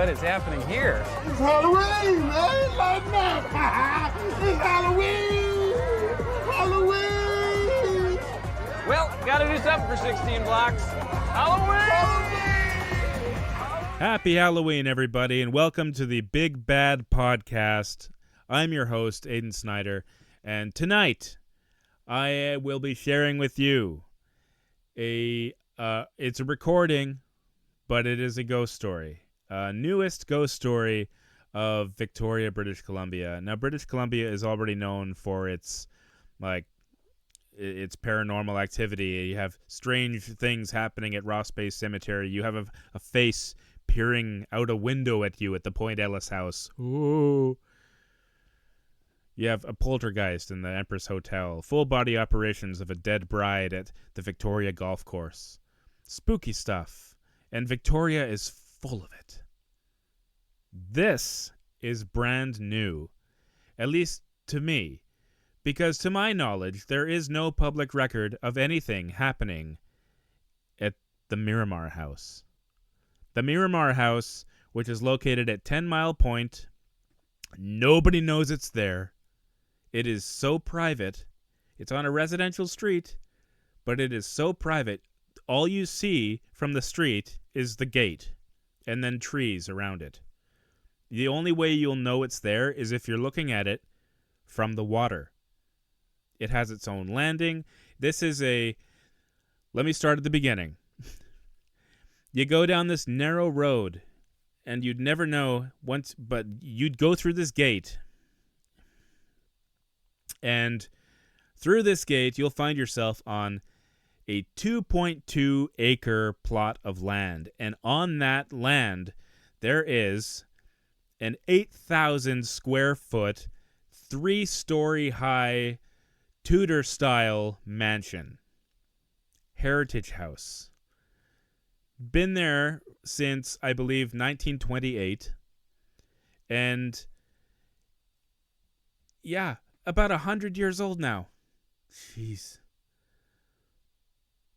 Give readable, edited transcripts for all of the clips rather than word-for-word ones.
what is happening here? It's Halloween, man! Lighten up! It's Halloween! Halloween! Well, gotta do something for 16 blocks. Halloween! Happy Halloween, everybody, and welcome to the Big Bad Podcast. I'm your host, Aiden Snyder, and tonight I will be sharing with you it's a recording, but it is a ghost story. Newest ghost story of Victoria, British Columbia. Now, British Columbia is already known for its paranormal activity. You have strange things happening at Ross Bay Cemetery. You have a face peering out a window at you at the Point Ellis house. Ooh. You have a poltergeist in the Empress Hotel. Full-body operations of a dead bride at the Victoria Golf Course. Spooky stuff. And Victoria is full of it. This is brand new. At least to me. Because to my knowledge, there is no public record of anything happening at the Miramar House. The Miramar House, which is located at 10 Mile Point, nobody knows it's there. It is so private. It's on a residential street, but it is so private. All you see from the street is the gate and then trees around it. The only way you'll know it's there is if you're looking at it from the water. It has its own landing. Let me start at the beginning. You go down this narrow road, and you'd never know but you'd go through this gate. And through this gate, you'll find yourself on a 2.2 acre plot of land. And on that land, there is an 8,000 square foot, 3-story high, Tudor-style mansion. Heritage house. Been there since, I believe, 1928. And, yeah, about 100 years old now. Jeez.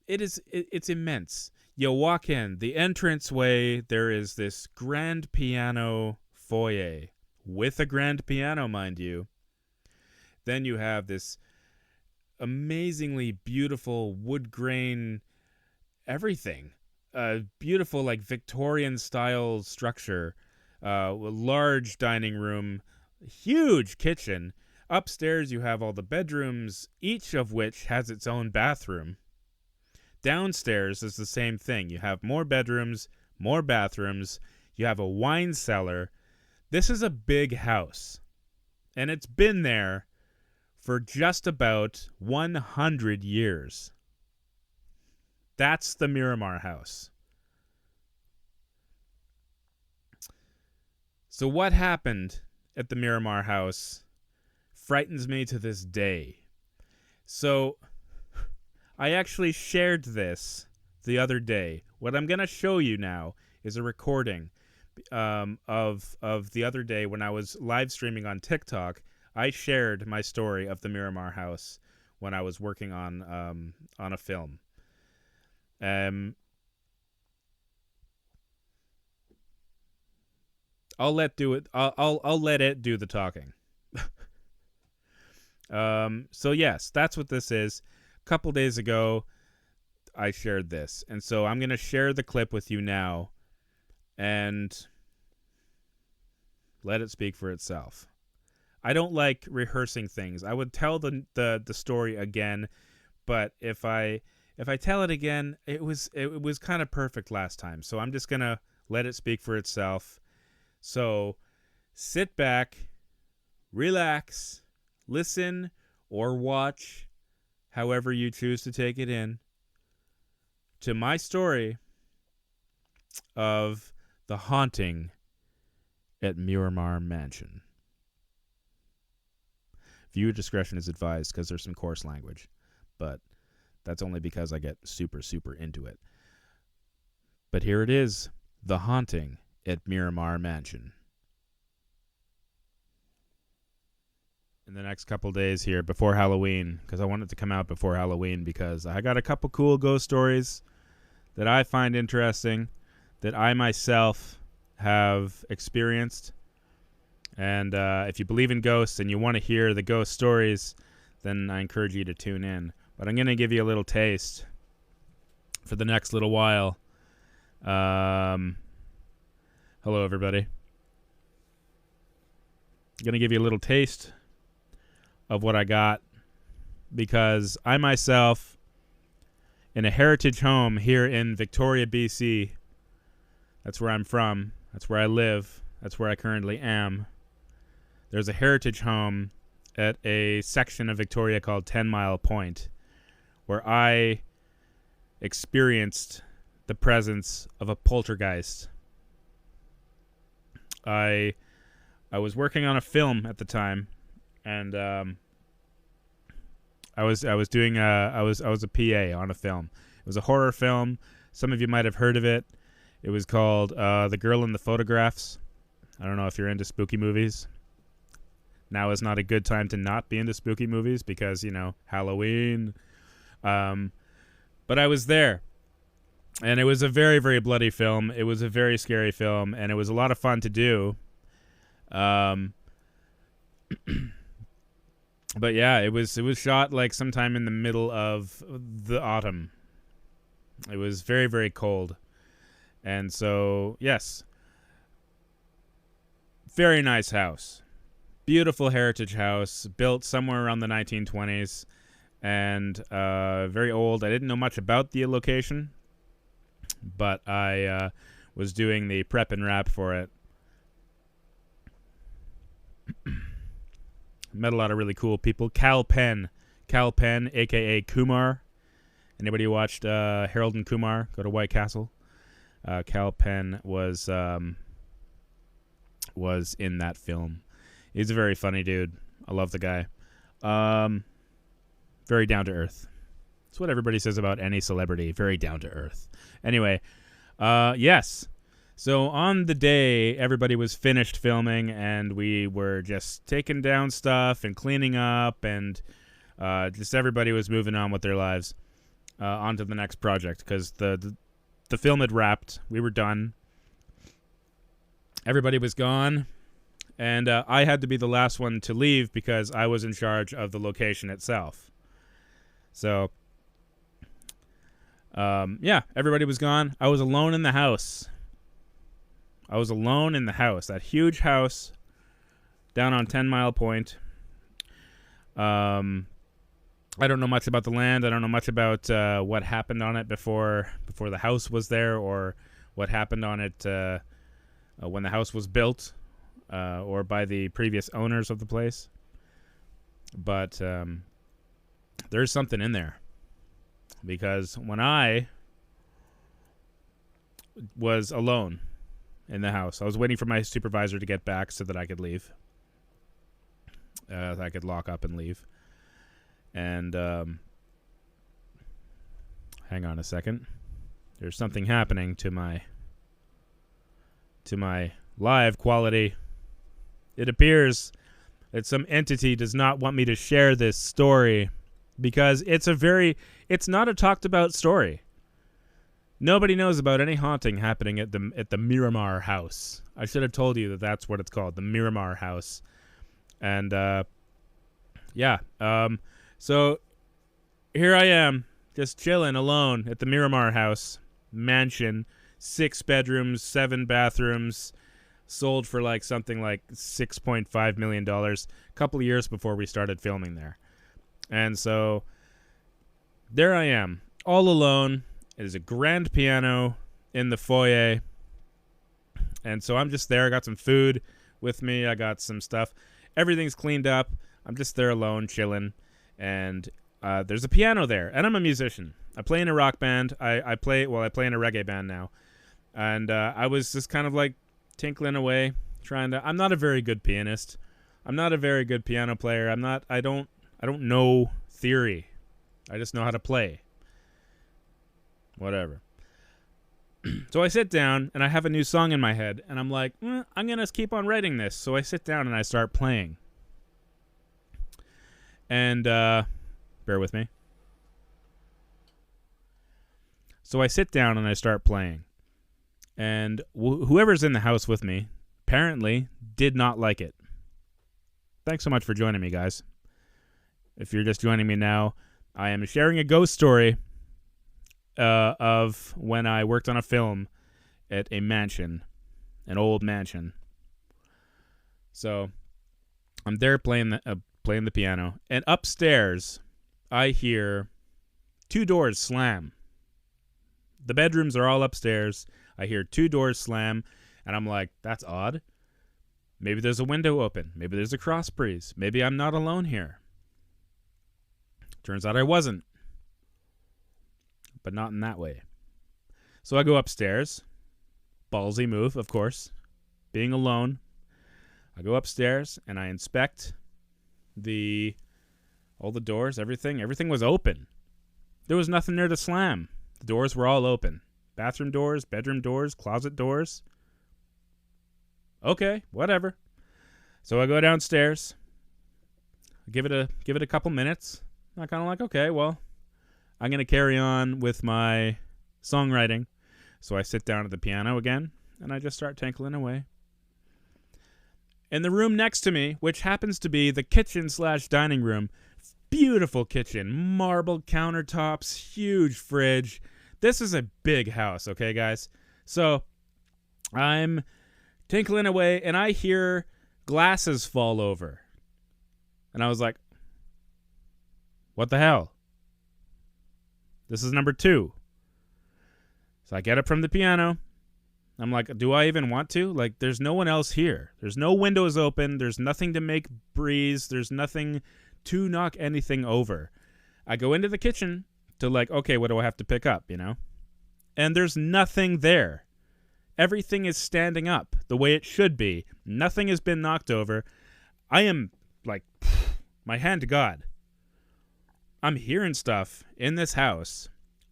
It's immense. You walk in. The entranceway, there is this grand piano foyer. With a grand piano, mind you. Then you have this amazingly beautiful wood grain everything. Beautiful, like, Victorian-style structure. A large dining room. Huge kitchen. Upstairs, you have all the bedrooms, each of which has its own bathroom. Downstairs is the same thing. You have more bedrooms, more bathrooms. You have a wine cellar. This is a big house. And it's been there for just about 100 years. That's the Miramar House. So what happened at the Miramar House frightens me to this day. So I actually shared this the other day. What I'm going to show you now is a recording of the other day when I was live streaming on TikTok. I shared my story of the Miramar House when I was working on a film. I'll let it do the talking. So yes, that's what this is. A couple days ago, I shared this. And so I'm going to share the clip with you now and let it speak for itself. I don't like rehearsing things. I would tell the story again, but if I tell it again, it was kind of perfect last time. So I'm just going to let it speak for itself. So sit back, relax, listen or watch, however you choose to take it in, to my story of the haunting at Miramar Mansion. Viewer discretion is advised because there's some coarse language, but that's only because I get super, super into it. But here it is, the haunting at Miramar Mansion. In the next couple days here before Halloween, because I want it to come out before Halloween, because I got a couple cool ghost stories that I find interesting, that I myself have experienced. And if you believe in ghosts and you want to hear the ghost stories, then I encourage you to tune in. But I'm going to give you a little taste for the next little while. Hello, everybody. I'm going to give you a little taste of what I got, because I myself, in a heritage home here in Victoria, BC, that's where I'm from, that's where I live, that's where I currently am. There's a heritage home at a section of Victoria called 10 Mile Point, where I experienced the presence of a poltergeist. I was working on a film at the time, and I was a PA on a film. It was a horror film. Some of you might have heard of it. It was called The Girl in the Photographs. I don't know if you're into spooky movies. Now is not a good time to not be into spooky movies because, Halloween. But I was there. And it was a very, very bloody film. It was a very scary film, and it was a lot of fun to do. But yeah, it was shot like sometime in the middle of the autumn. It was very, very cold. And so, yes. Very nice house. Beautiful heritage house, built somewhere around the 1920s, and very old. I didn't know much about the location, but I was doing the prep and wrap for it. Met a lot of really cool people. Cal Penn, a.k.a. Kumar. Anybody who watched Harold and Kumar go to White Castle? Cal Penn was in that film. He's a very funny dude. I love the guy. Very down to earth. That's what everybody says about any celebrity. Very down to earth. Anyway, yes. So on the day, everybody was finished filming, and we were just taking down stuff and cleaning up, and just everybody was moving on with their lives on to the next project, because the film had wrapped. We were done. Everybody was gone. And I had to be the last one to leave because I was in charge of the location itself. So, yeah, everybody was gone. I was alone in the house. That huge house down on 10 Mile Point. I don't know much about the land. I don't know much about what happened on it before the house was there, or what happened on it when the house was built. Or by the previous owners of the place. But there's something in there. Because when I was alone in the house, I was waiting for my supervisor to get back so that I could leave. I could lock up and leave. And hang on a second. There's something happening to my live quality. It appears that some entity does not want me to share this story because it's not a talked about story. Nobody knows about any haunting happening at the Miramar House. I should have told you that that's what it's called, the Miramar House. And yeah, so here I am, just chilling alone at the Miramar House mansion, 6 bedrooms, 7 bathrooms. Sold for something like $6.5 million a couple of years before we started filming there. And so there I am, all alone. There's a grand piano in the foyer. And so I'm just there. I got some food with me. I got some stuff. Everything's cleaned up. I'm just there alone, chilling. And there's a piano there. And I'm a musician. I play in a rock band. I play in a reggae band now. And I was just kind of tinkling away, I'm not a very good pianist. I'm not a very good piano player. I don't know theory. I just know how to play. Whatever. So I sit down and I have a new song in my head and I'm like, I'm going to keep on writing this. So I sit down and I start playing. And bear with me. So I sit down and I start playing. And whoever's in the house with me apparently did not like it. Thanks so much for joining me, guys. If you're just joining me now, I am sharing a ghost story of when I worked on a film at a mansion, an old mansion. So I'm there playing the piano, and upstairs I hear 2 doors slam. The bedrooms are all upstairs. I hear 2 doors slam, and I'm like, that's odd. Maybe there's a window open. Maybe there's a cross breeze. Maybe I'm not alone here. Turns out I wasn't. But not in that way. So I go upstairs. Ballsy move, of course. Being alone. I go upstairs and I inspect all the doors, everything. Everything was open. There was nothing there to slam. The doors were all open. Bathroom doors, bedroom doors, closet doors. Okay, whatever. So I go downstairs. Give it a couple minutes. I'm kind of like, okay, well, I'm going to carry on with my songwriting. So I sit down at the piano again, and I just start tinkling away. In the room next to me, which happens to be the kitchen/dining room, beautiful kitchen, marble countertops, huge fridge. This is a big house, okay, guys? So I'm tinkling away, and I hear glasses fall over. And I was like, what the hell? This is number 2. So I get up from the piano. I'm like, do I even want to? Like, there's no one else here. There's no windows open. There's nothing to make breeze. There's nothing to knock anything over. I go into the kitchen to like, okay, what do I have to pick up, And there's nothing there. Everything is standing up the way it should be. Nothing has been knocked over. I am like, my hand to God. I'm hearing stuff in this house,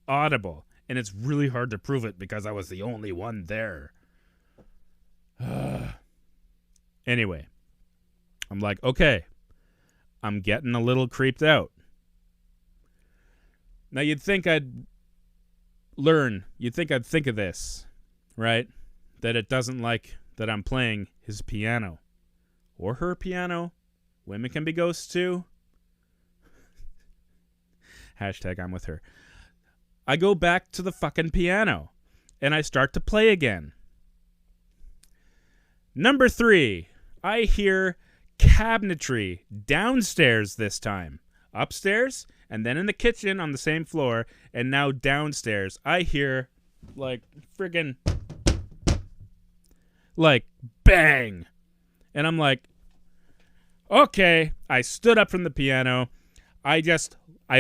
audible, and it's really hard to prove it because I was the only one there. Anyway, I'm like, okay, I'm getting a little creeped out. Now, you'd think I'd think of this, right? That it doesn't like that I'm playing his piano or her piano. Women can be ghosts too. Hashtag I'm with her. I go back to the fucking piano and I start to play again. Number 3, I hear cabinetry downstairs this time. Upstairs and then in the kitchen on the same floor, and now downstairs I hear like friggin' like bang. And I'm like, okay. I stood up from the piano. I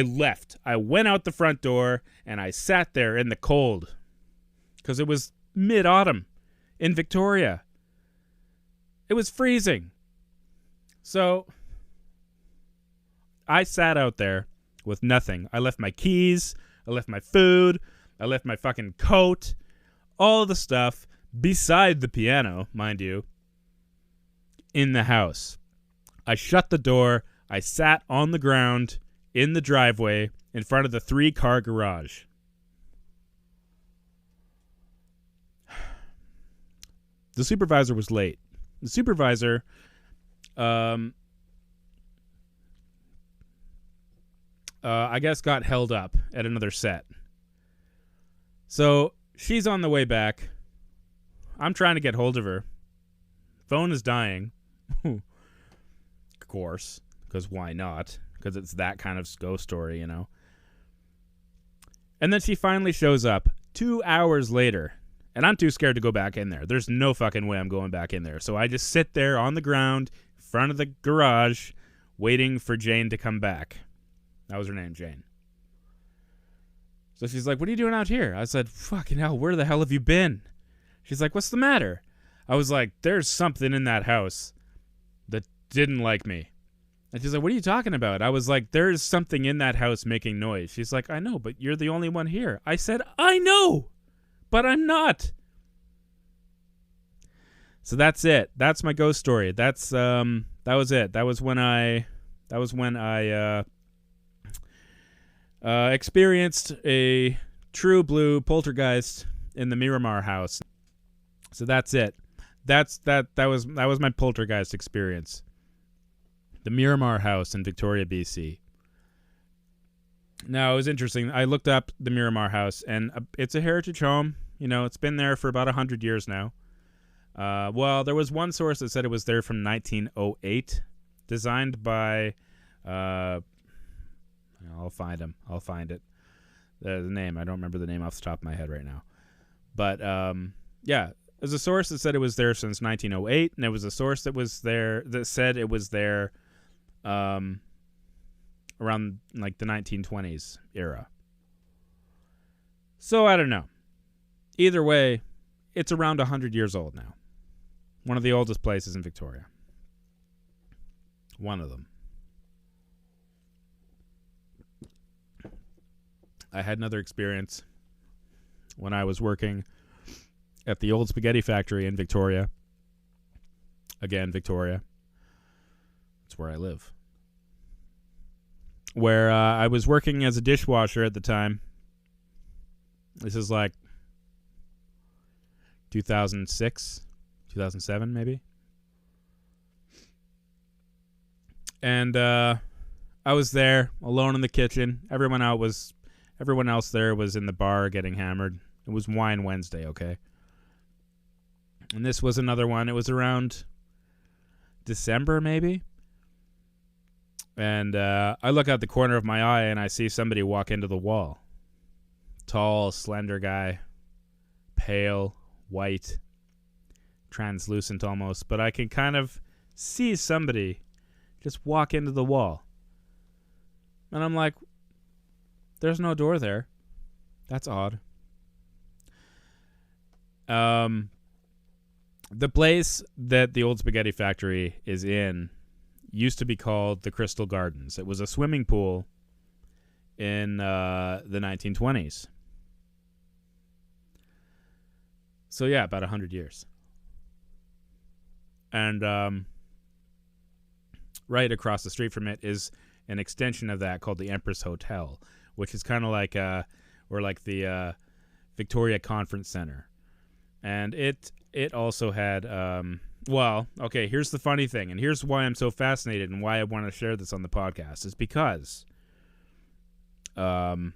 left. I went out the front door and I sat there in the cold because it was mid-autumn in Victoria. It was freezing. So I sat out there with nothing. I left my keys. I left my food. I left my fucking coat. All the stuff beside the piano, mind you, in the house. I shut the door. I sat on the ground in the driveway in front of the 3-car garage. The supervisor was late. The supervisor I guess got held up at another set. So she's on the way back. I'm trying to get hold of her. Phone is dying. Of course, because why not? Because it's that kind of ghost story, And then she finally shows up 2 hours later, and I'm too scared to go back in there. There's no fucking way I'm going back in there. So I just sit there on the ground in front of the garage waiting for Jane to come back. That was her name, Jane. So she's like, what are you doing out here? I said, fucking hell, where the hell have you been? She's like, what's the matter? I was like, there's something in that house that didn't like me. And she's like, what are you talking about? I was like, there's something in that house making noise. She's like, I know, but you're the only one here. I said, I know, but I'm not. So that's it. That's my ghost story. That was it. That was when I experienced a true blue poltergeist in the Miramar House. So that's it. That was my poltergeist experience. The Miramar House in Victoria, BC. Now, it was interesting. I looked up the Miramar House, and it's a heritage home. You know, it's been there for about 100 years now. Well, there was one source that said it was there from 1908, designed by... I'll find him. I'll find it. The name. I don't remember the name off the top of my head right now. But, yeah, there's a source that said it was there since 1908, and there was a source that was there that said it was there around, like, the 1920s era. So, I don't know. Either way, it's around 100 years old now. One of the oldest places in Victoria. One of them. I had another experience when I was working at the old spaghetti factory in Victoria. Again, Victoria. It's where I live. Where I was working as a dishwasher at the time. This is like 2006, 2007 maybe. And I was there alone in the kitchen. Everyone else there was in the bar getting hammered. It was Wine Wednesday, okay? And this was another one. It was around December maybe. And I look out the corner of my eye and I see somebody walk into the wall. Tall, slender guy. Pale, white, translucent almost. But I can kind of see somebody just walk into the wall. And I'm like, there's no door there. That's odd. The place that the old spaghetti factory is in used to be called the Crystal Gardens. It was a swimming pool in the 1920s. So yeah, about 100 years. And right across the street from it is an extension of that called the Empress Hotel, which is kind of like the Victoria Conference Center. And it also had well, okay, here's the funny thing, and here's why I'm so fascinated and why I want to share this on the podcast, is because the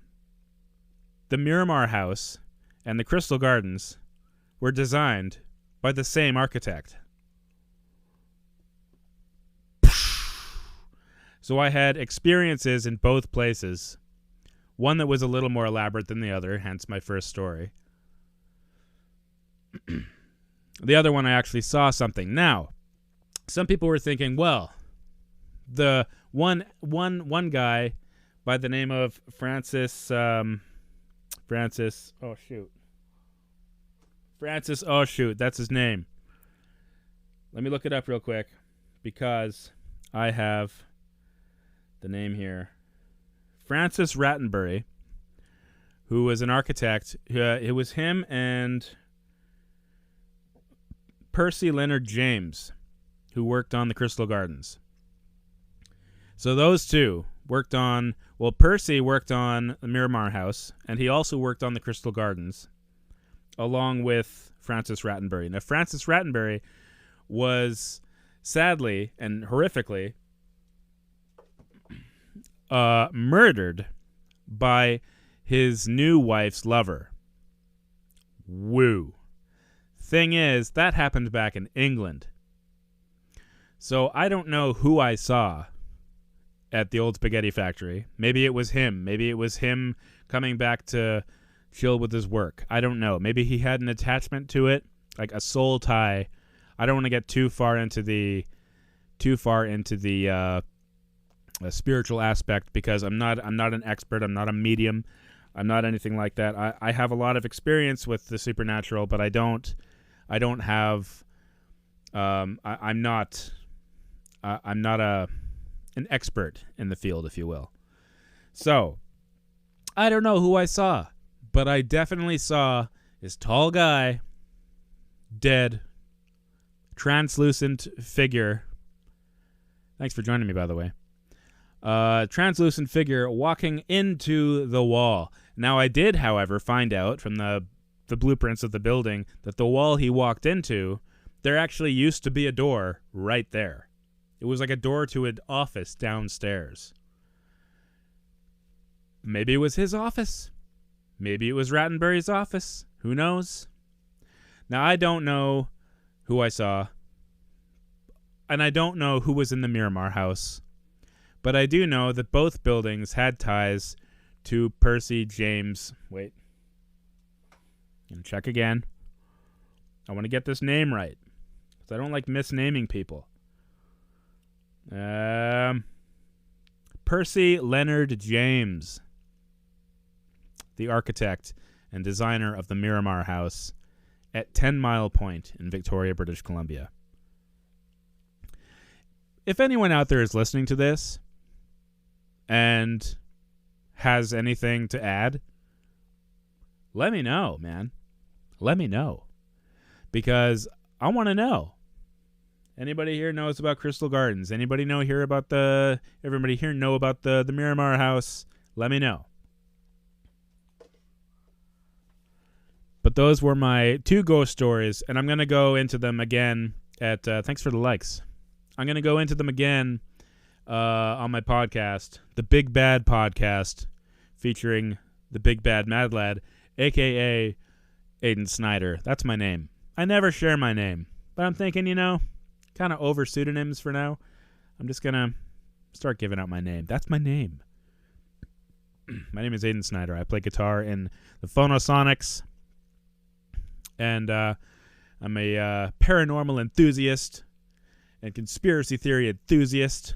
Miramar House and the Crystal Gardens were designed by the same architect. So I had experiences in both places. One that was a little more elaborate than the other, hence my first story. The other one I actually saw something. Now, some people were thinking, well, the one guy by the name of Francis, that's his name. Let me look it up real quick because I have the name here. Francis Rattenbury, who was an architect. It was him and Percy Leonard James, who worked on the Crystal Gardens. So those two worked on, well, Percy worked on the Miramar House, and he also worked on the Crystal Gardens, along with Francis Rattenbury. Now, Francis Rattenbury was sadly and horrifically murdered by his new wife's lover. Woo. Thing is, that happened back in England. So I don't know who I saw at the old spaghetti factory. Maybe it was him. Maybe it was him coming back to chill with his work. I don't know. Maybe he had an attachment to it, like a soul tie. I don't want to get too far into the spiritual aspect because I'm not an expert. I'm not a medium. I'm not anything like that. I have a lot of experience with the supernatural, but I don't have. I'm not an expert in the field, if you will. So I don't know who I saw, but I definitely saw this tall guy, dead, translucent figure. Thanks for joining me, by the way. Translucent figure walking into the wall. Now, I did, however, find out from the the blueprints of the building that the wall he walked into, there actually used to be a door right there. It was like a door to an office downstairs. Maybe it was his office. Maybe it was Rattenbury's office. Who knows? Now, I don't know who I saw, and I don't know who was in the Miramar house, but I do know that both buildings had ties to Percy James. Wait. I'm going to check again. I want to get this name right, because I don't like misnaming people. Percy Leonard James, the architect and designer of the Miramar House at 10 Mile Point in Victoria, British Columbia. If anyone out there is listening to this and has anything to add, let me know, man. Let me know. Because I want to know. Anybody here knows about Crystal Gardens? Anybody everybody here know about the Miramar House? Let me know. But those were my 2 ghost stories, and I'm going to go into them again at, thanks for the likes. I'm going to go into them again on my podcast, the Big Bad Podcast, featuring the Big Bad Mad Lad, a.k.a. Aiden Snyder. That's my name. I never share my name, but I'm thinking, kind of over pseudonyms for now. I'm just going to start giving out my name. That's my name. My name is Aiden Snyder. I play guitar in the Phonosonics, and I'm a paranormal enthusiast and conspiracy theory enthusiast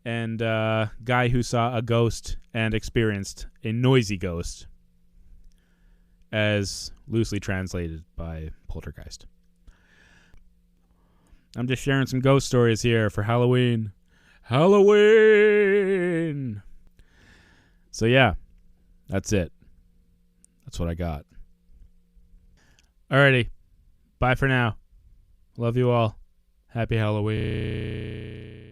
and guy who saw a ghost and experienced a noisy ghost, as loosely translated by poltergeist. I'm just sharing some ghost stories here for Halloween. Halloween! So yeah, that's it. That's what I got. Alrighty. Bye for now. Love you all. Happy Halloween.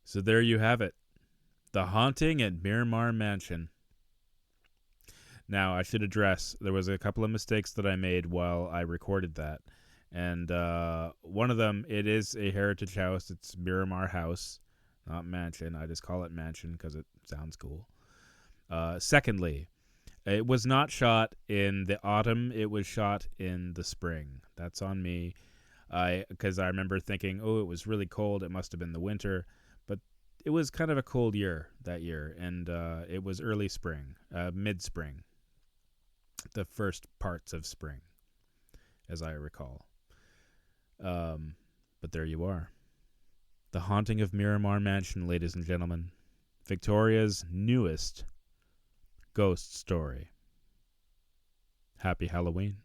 So there you have it. The Haunting at Miramar Mansion. Now, I should address, there was a couple of mistakes that I made while I recorded that. And one of them, it is a heritage house. It's Miramar House, not mansion. I just call it mansion because it sounds cool. Secondly, it was not shot in the autumn. It was shot in the spring. That's on me. Because I remember thinking, it was really cold. It must have been the winter. But it was kind of a cold year that year. And it was early spring, mid-spring. The first parts of spring, as I recall. But there you are. The Haunting of Miramar Mansion, ladies and gentlemen. Victoria's newest ghost story. Happy Halloween.